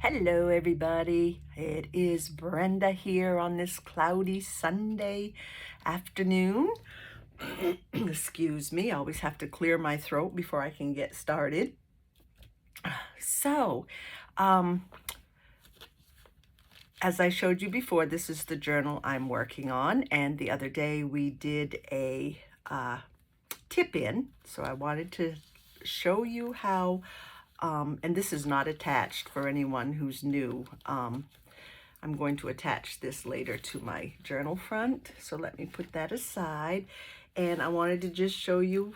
Hello everybody, it is Brenda here on this cloudy Sunday afternoon. Excuse me, I always have to clear my throat before I can get started. So, as I showed you before, this is the journal I'm working on, and the other day we did a tip-in, so I wanted to show you how and this is not attached for anyone who's new. I'm going to attach this later to my journal front, so let me put that aside. And I wanted to just show you,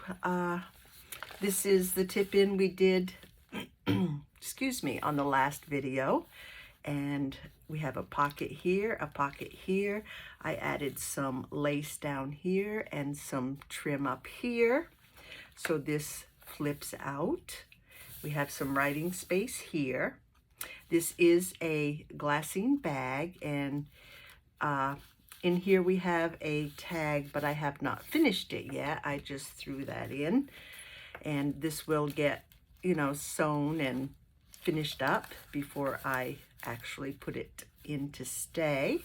this is the tip-in we did, excuse me, on the last video. And we have a pocket here, a pocket here. I added some lace down here and some trim up here. So this flips out. We have some writing space here. This is a glassine bag, and in here we have a tag, but I have not finished it yet. I just threw that in, and this will get, you know, sewn and finished up before I actually put it in to stay.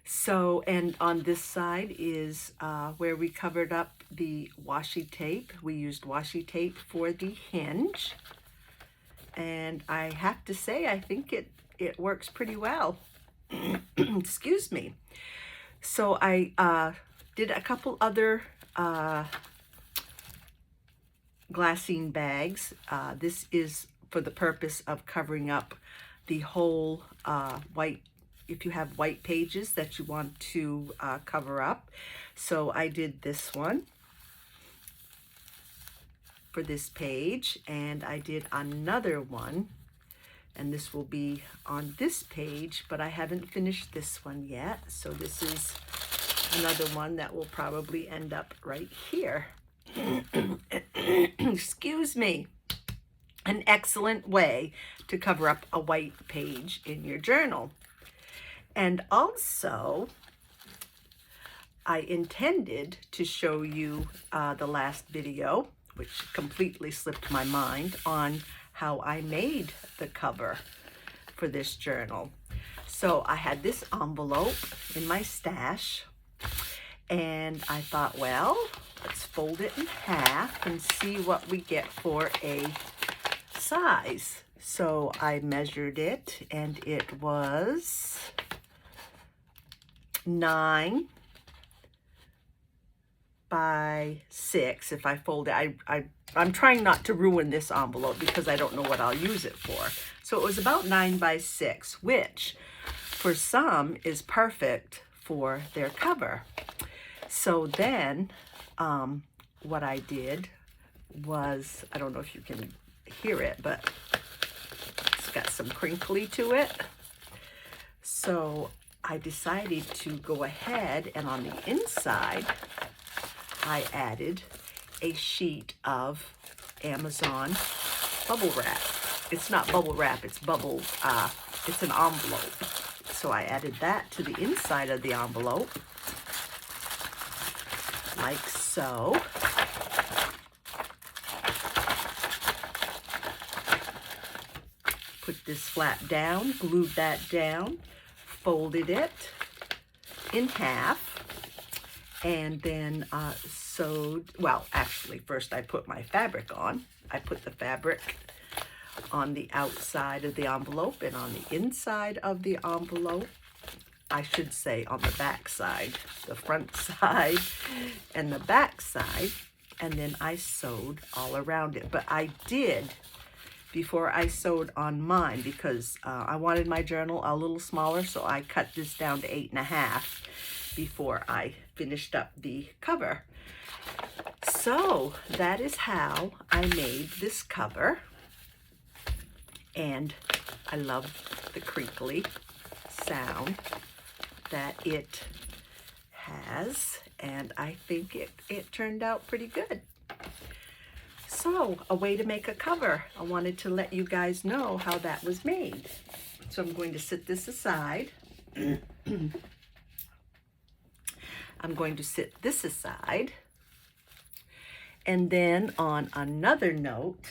So, and on this side is where we covered up the washi tape. We used washi tape for the hinge. And I have to say, I think it works pretty well. Excuse me. So I did a couple other glassine bags. This is for the purpose of covering up the whole white, if you have white pages that you want to cover up. So I did this one for this page, and I did another one, and this will be on this page, but I haven't finished this one yet. So this is another one that will probably end up right here. Excuse me. An excellent way to cover up a white page in your journal. And also, I intended to show you the last video, which completely slipped my mind, on how I made the cover for this journal. So I had this envelope in my stash, and I thought, well, let's fold it in half and see what we get for a size. So I measured it, and it was 9 by 6. If I fold it, I'm trying not to ruin this envelope because I don't know what I'll use it for. So it was about 9 by 6, which for some is perfect for their cover. So then what I did was, I don't know if you can hear it, but it's got some crinkly to it. So I decided to go ahead, and on the inside, I added a sheet of Amazon bubble wrap. It's not bubble wrap, it's bubble, it's an envelope. So I added that to the inside of the envelope, like so. Put this flap down, glued that down, folded it in half, and then sewed, well, actually, first I put my fabric on. I put the fabric on the outside of the envelope, and on the inside of the envelope, I should say on the back side, the front side and the back side, and then I sewed all around it. But I did, before I sewed on mine, because I wanted my journal a little smaller, so I cut this down to 8.5 before I finished up the cover. So that is how I made this cover, and I love the crinkly sound that it has, and I think it turned out pretty good. So, a way to make a cover. I wanted to let you guys know how that was made. So I'm going to set this aside. I'm going to set this aside. And then on another note,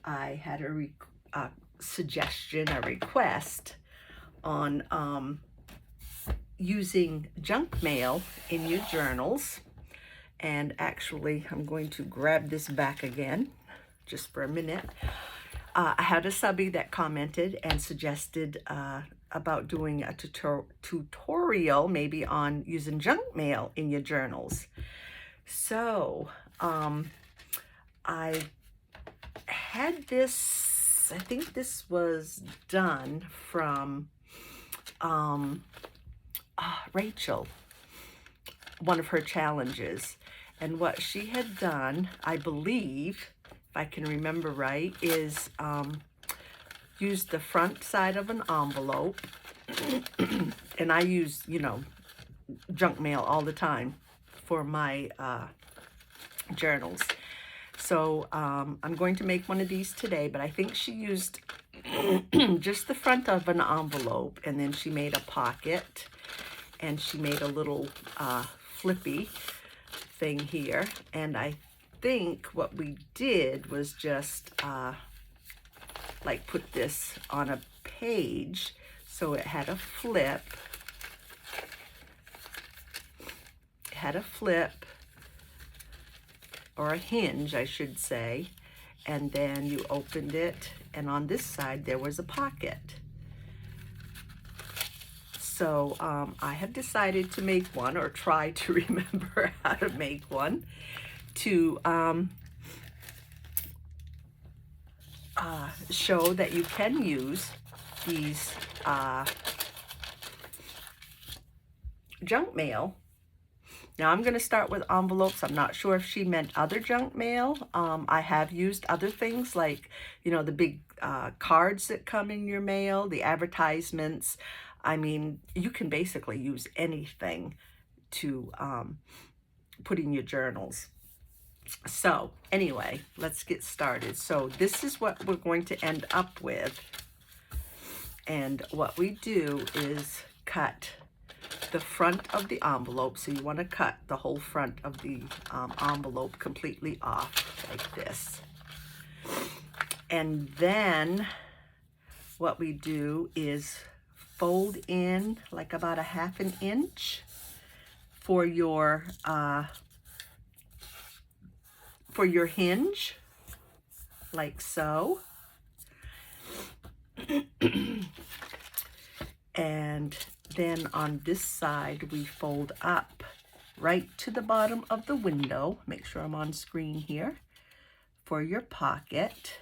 I had a suggestion, a request on using junk mail in your journals. And actually, I'm going to grab this back again just for a minute. I had a subbie that commented and suggested about doing a tutorial maybe on using junk mail in your journals. So I had this, I think this was done from Rachel, one of her challenges. And what she had done, I believe, if I can remember right, is use the front side of an envelope. And I use, you know, junk mail all the time for my journals. So I'm going to make one of these today, but I think she used just the front of an envelope, and then she made a pocket, and she made a little flippy thing here. And I think what we did was just like put this on a page so it had a flip. It had a flip, or a hinge, I should say, and then you opened it, and on this side there was a pocket. So I have decided to make one, or try to remember how to make one, to show that you can use these junk mail. Now I'm going to start with envelopes. I'm not sure if she meant other junk mail. I have used other things like, you know, the big cards that come in your mail, the advertisements. I mean, you can basically use anything to put in your journals. So anyway, let's get started. So this is what we're going to end up with. And what we do is cut the front of the envelope. So you want to cut the whole front of the envelope completely off like this. And then what we do is fold in like about a ½ inch for your hinge, like so. And then on this side we fold up right to the bottom of the window. Make sure I'm on screen here, for your pocket.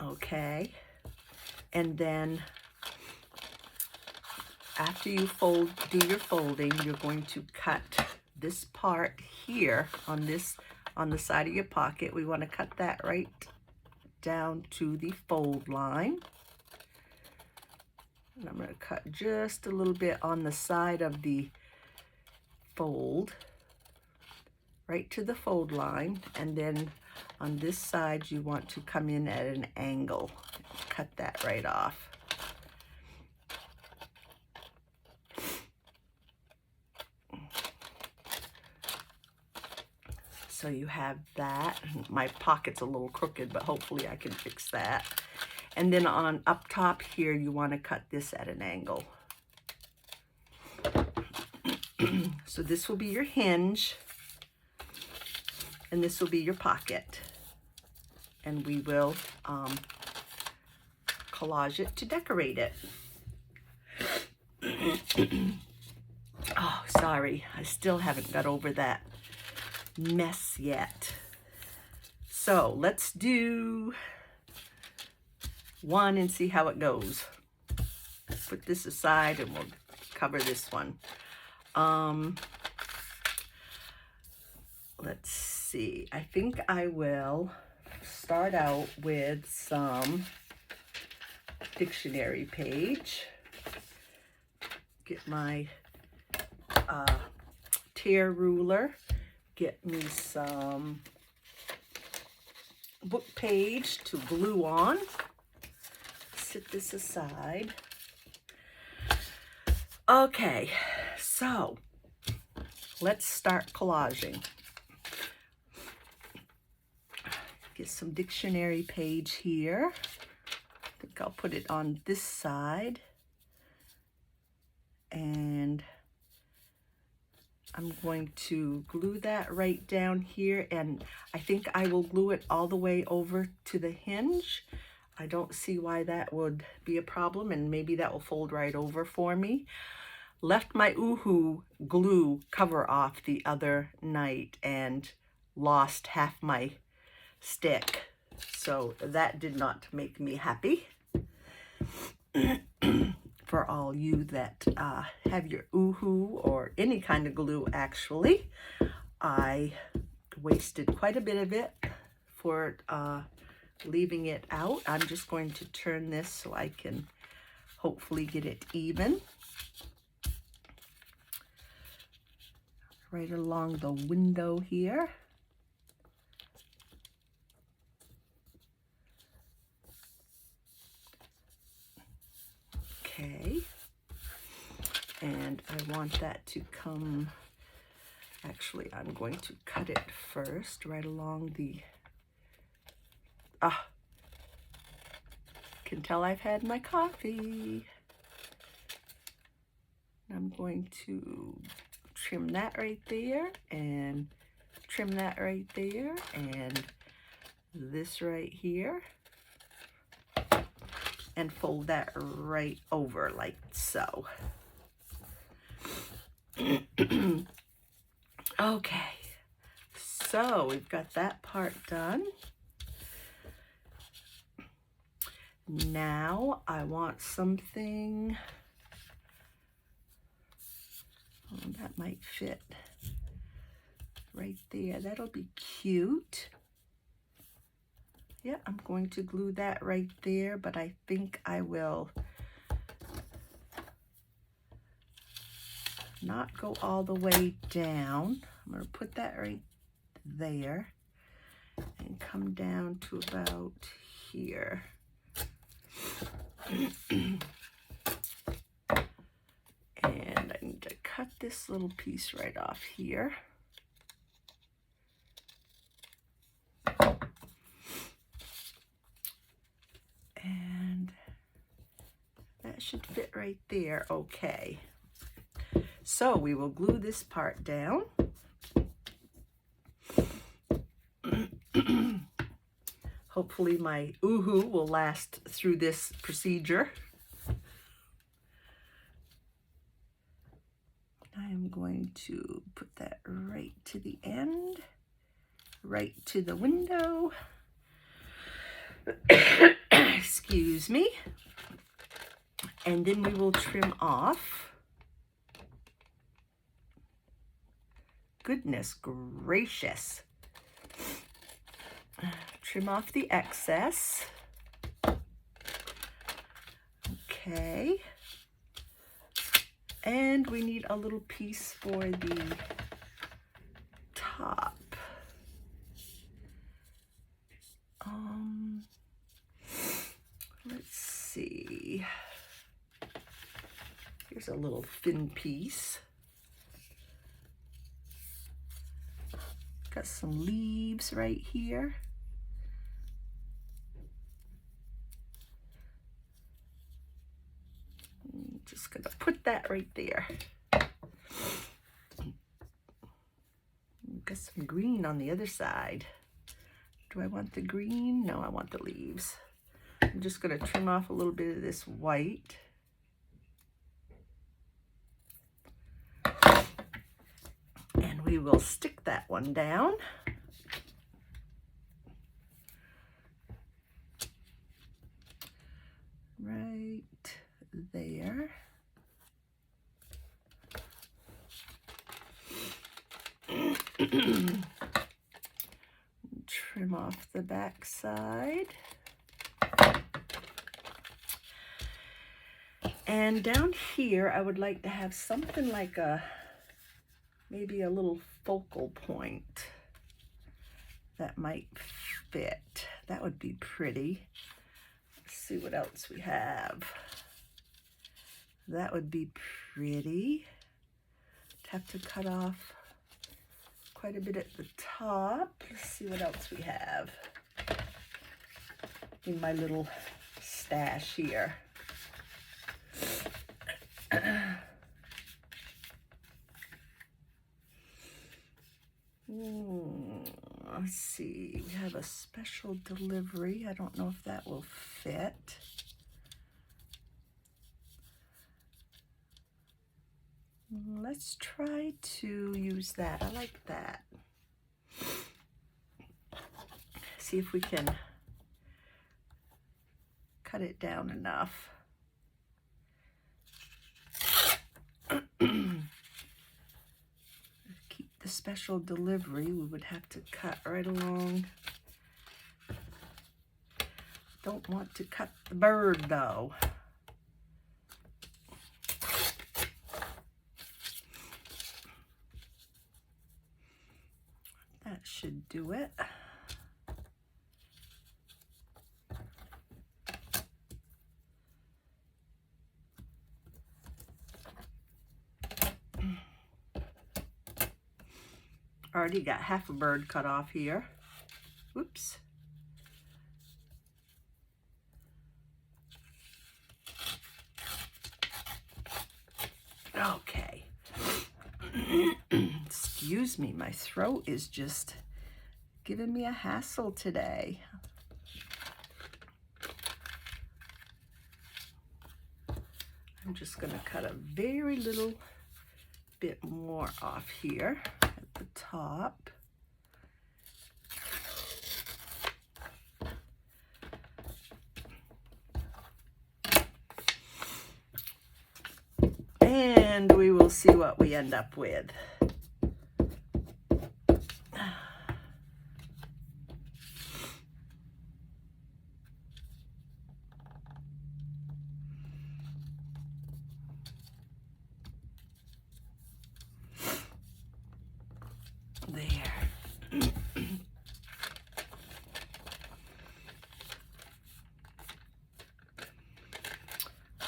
Okay, and then after you do your folding, you're going to cut this part here on the side of your pocket. We want to cut that right down to the fold line. And I'm going to cut just a little bit on the side of the fold, right to the fold line. And then on this side, you want to come in at an angle. Cut that right off. So you have that. My pocket's a little crooked, but hopefully I can fix that. And then on up top here, you want to cut this at an angle. So this will be your hinge, and this will be your pocket. And we will collage it to decorate it. Oh, sorry, I still haven't got over that mess yet. So let's do one and see how it goes. Put this aside and we'll cover this one. Let's see. I think I will start out with some dictionary page. Get my tear ruler. Get me some book page to glue on. Set this aside. Okay, so let's start collaging. Get some dictionary page here. I think I'll put it on this side. And I'm going to glue that right down here, and I think I will glue it all the way over to the hinge. I don't see why that would be a problem, and maybe that will fold right over for me. Left my Oohoo glue cover off the other night and lost half my stick, so that did not make me happy. For all you that have your Oohoo or any kind of glue, actually, I wasted quite a bit of it for leaving it out. I'm just going to turn this so I can hopefully get it even. Right along the window here. Okay, and I want that to come, actually I'm going to cut it first right along the, can tell I've had my coffee. I'm going to trim that right there, and trim that right there, and this right here. And fold that right over like so. Okay, so we've got that part done. Now I want something, that might fit right there. That'll be cute. Yeah, I'm going to glue that right there, but I think I will not go all the way down. I'm going to put that right there and come down to about here. And I need to cut this little piece right off here. And that should fit right there. Okay. So we will glue this part down. Hopefully my Oohoo will last through this procedure. I am going to put that right to the end, right to the window. Excuse me. And then we will trim off. Goodness gracious. Trim off the excess. Okay. And we need a little piece for the top. Let's see. Here's a little thin piece. Got some leaves right here. I'm just gonna put that right there. Got some green on the other side. Do I want the green? No, I want the leaves. I'm just gonna trim off a little bit of this white. And we will stick that one down. Right there. Trim off the back side. And down here, I would like to have something like maybe a little focal point that might fit. That would be pretty. Let's see what else we have. That would be pretty. Have to cut off quite a bit at the top. Let's see what else we have in my little stash here. Let's see, we have a special delivery. I don't know if that will fit. Let's try to use that. I like that. See if we can cut it down enough. Keep the special delivery. We would have to cut right along. Don't want to cut the bird though. That should do it. Already got half a bird cut off here. Oops. Okay. Excuse me, my throat is just giving me a hassle today. I'm just going to cut a very little bit more off here at the top. And we will see what we end up with. There.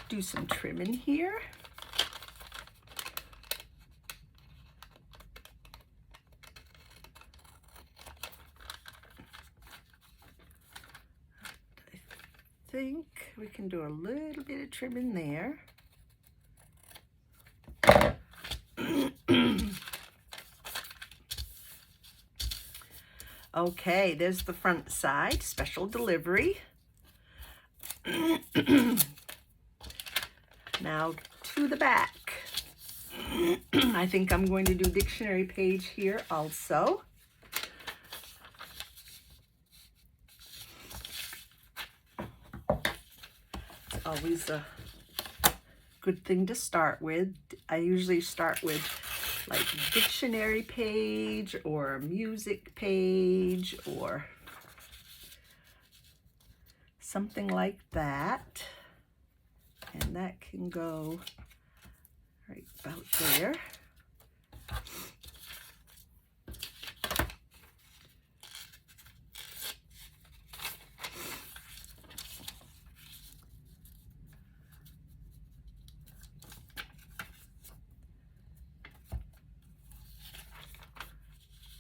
Do some trimming here. I think we can do a little bit of trimming there. Okay, there's the front side, special delivery. Now to the back. I think I'm going to do dictionary page here also. It's always a good thing to start with. I usually start with like dictionary page or music page or something like that. And that can go right about there.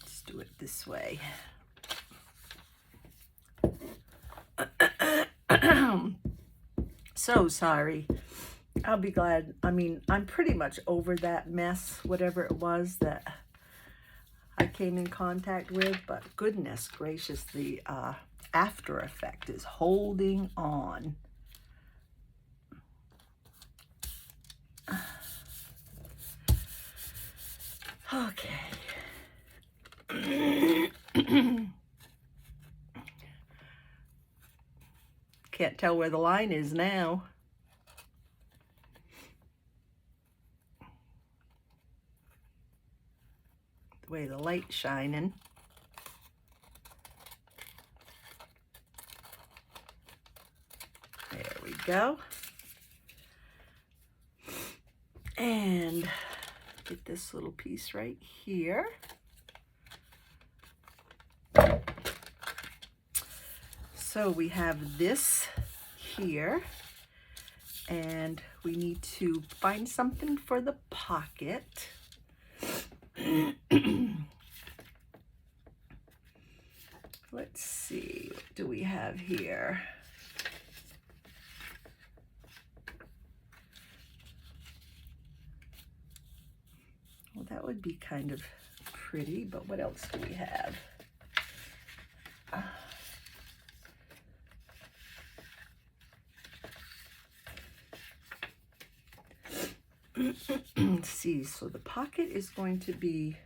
Let's do it this way. So sorry. I'll be glad. I mean, I'm pretty much over that mess, whatever it was that I came in contact with, but goodness gracious, the after effect is holding on. Okay. Can't tell where the line is now. The way the light's shining. There we go. And get this little piece right here. So we have this here, and we need to find something for the pocket. have here? Well, that would be kind of pretty, but what else do we have? Let's see, so the pocket is going to be,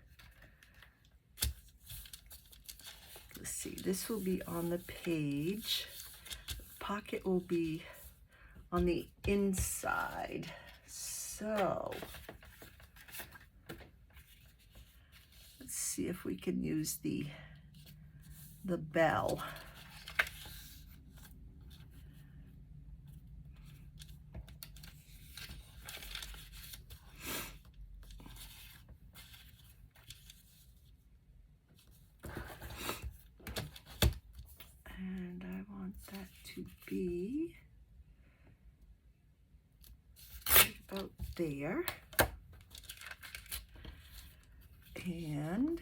let's see, this will be on the page. The pocket will be on the inside. So let's see if we can use the bell. And I want that to be right about there. And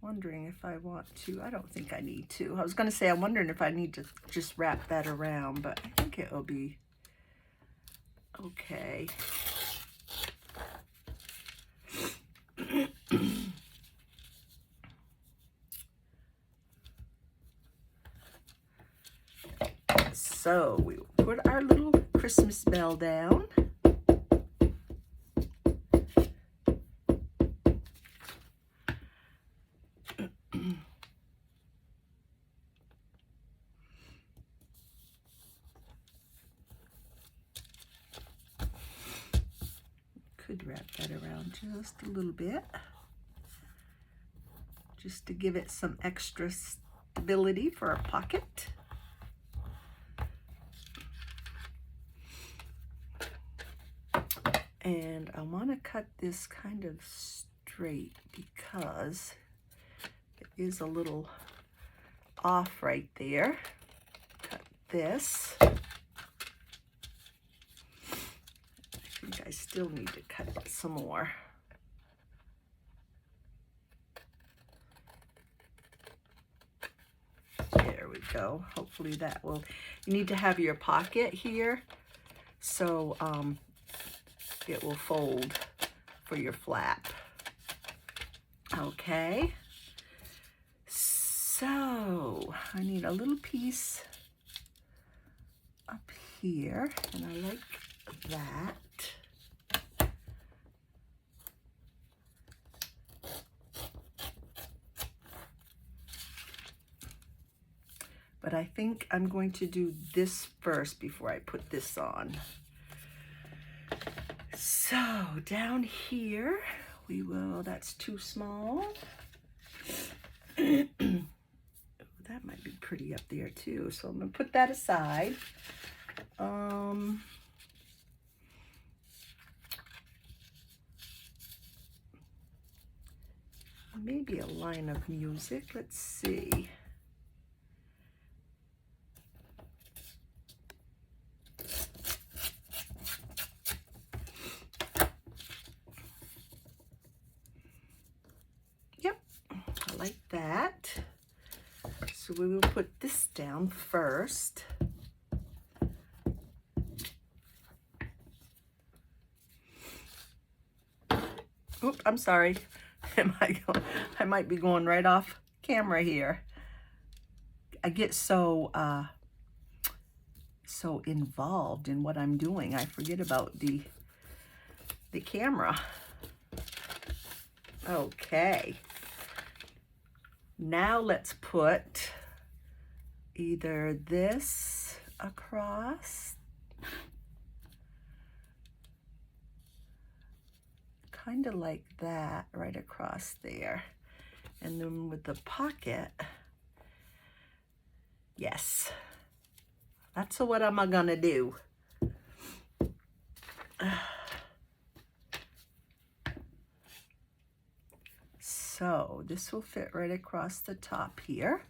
wondering if I want to, I don't think I need to. I was going to say, I'm wondering if I need to just wrap that around, but I think it'll be okay. So we will put our little Christmas bell down. Could wrap that around just a little bit, just to give it some extra stability for our pocket. And I want to cut this kind of straight because it is a little off right there. Cut this. I think I still need to cut it some more. There we go. Hopefully that will, you need to have your pocket here so it will fold for your flap. Okay, so I need a little piece up here, and I like that. But I think I'm going to do this first before I put this on. So down here, we will, that's too small. That might be pretty up there too. So I'm gonna put that aside. Maybe a line of music, let's see. Like that. So we will put this down first. Oop, I'm sorry. I might be going right off camera here. I get so involved in what I'm doing, I forget about the camera. Okay. Now let's put either this across, kind of like that, right across there. And then with the pocket, yes, that's what I'm gonna do. So this will fit right across the top here.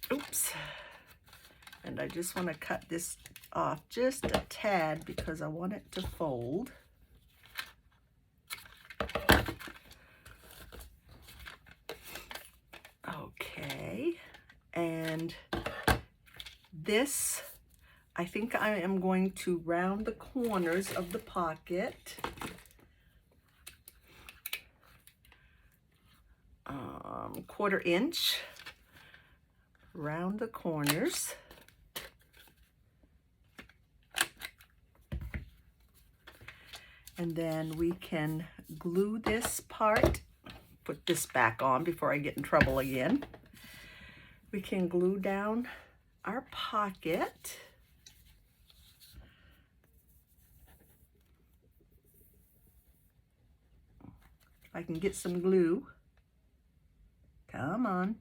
Oops. And I just want to cut this off just a tad because I want it to fold. And this, I think I am going to round the corners of the pocket. Quarter inch, round the corners. And then we can glue this part, put this back on before I get in trouble again. We can glue down our pocket. If I can get some glue. Come on.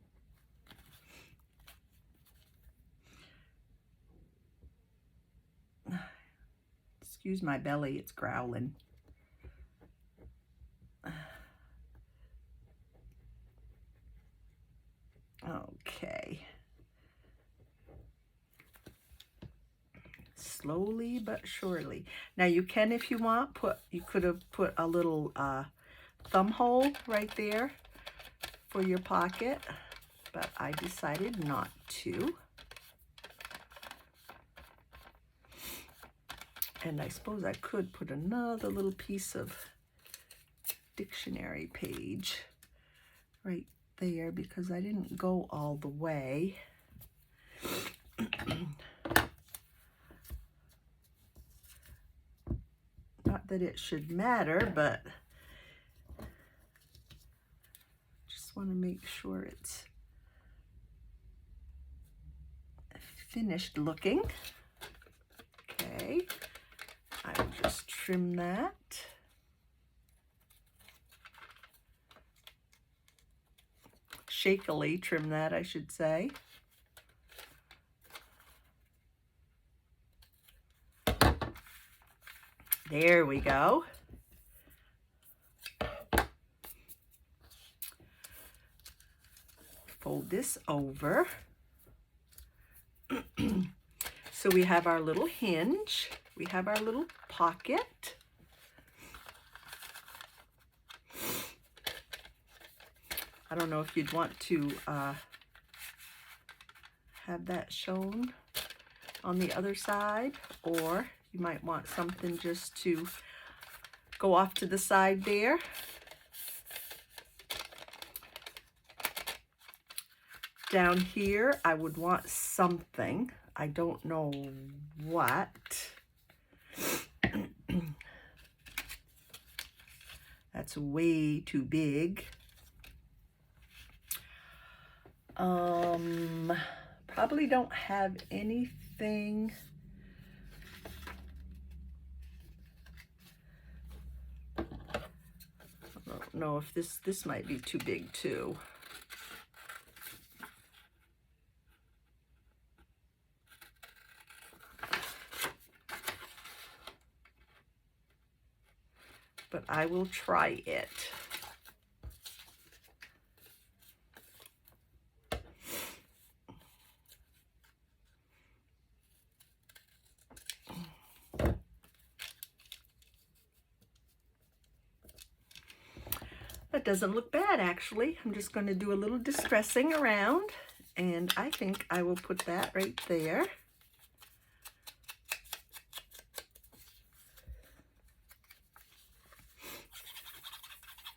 Excuse my belly, it's growling. Okay. Slowly but surely. Now you can, if you want, you could have put a little thumb hole right there for your pocket, but I decided not to. And I suppose I could put another little piece of dictionary page right there because I didn't go all the way. Not that it should matter, but just want to make sure it's finished looking. Okay, I'll just trim that. Shakily trim that, I should say. There we go. Fold this over. So we have our little hinge. We have our little pocket. I don't know if you'd want to have that shown on the other side, or you might want something just to go off to the side there. Down here, I would want something. I don't know what. That's way too big. Probably don't have anything. I don't know if this might be too big too. But I will try it. That doesn't look bad, actually. I'm just going to do a little distressing around, and I think I will put that right there.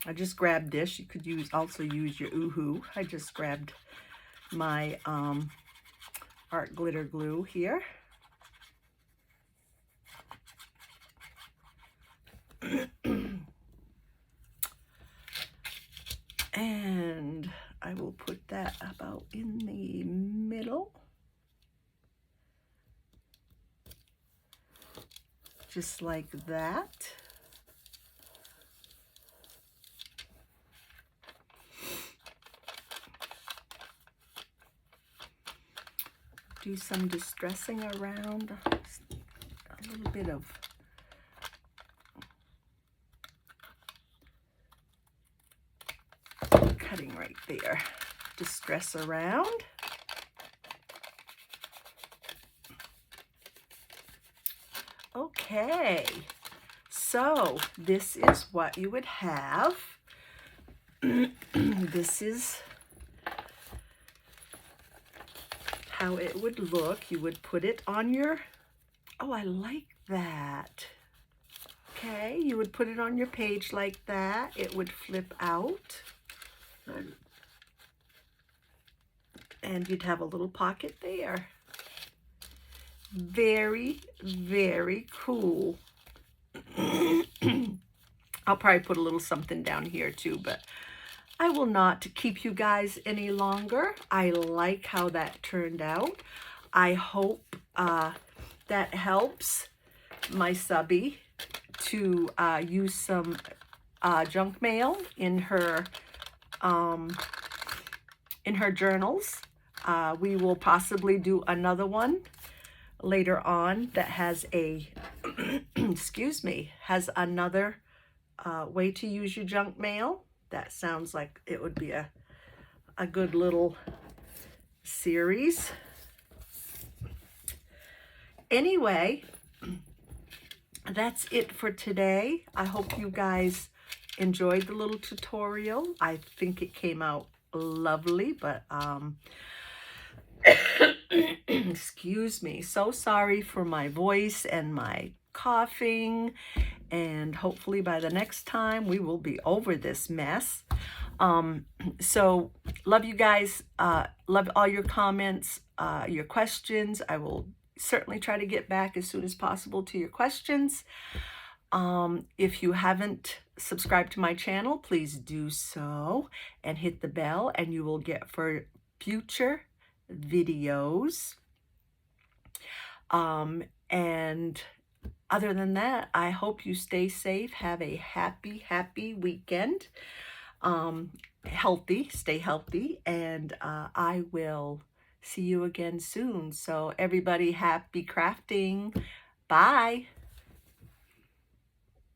I just grabbed this. You could also use your Oohoo. I just grabbed my art glitter glue here. And I will put that about in the middle. Just like that. Do some distressing around, a little bit of cutting right there. Distress around. Okay, so this is what you would have. This is how it would look. You would put it on your, oh, I like that. Okay, you would put it on your page like that. It would flip out. And you'd have a little pocket there. Very, very cool. I'll probably put a little something down here too, but I will not keep you guys any longer. I like how that turned out. I hope that helps my Subbie to use some junk mail in her journals. We will possibly do another one later on that has a, excuse me, has another way to use your junk mail. That sounds like it would be a good little series. Anyway, that's it for today. I hope you guys enjoyed the little tutorial. I think it came out lovely, but excuse me, so sorry for my voice and my coughing, and hopefully by the next time we will be over this mess. So love you guys, love all your comments, your questions. I will certainly try to get back as soon as possible to your questions. If you haven't subscribed to my channel, please do so and hit the bell, and you will get for future videos. And other than that, I hope you stay safe. Have a happy weekend. Stay healthy, and I will see you again soon. So everybody, happy crafting. Bye.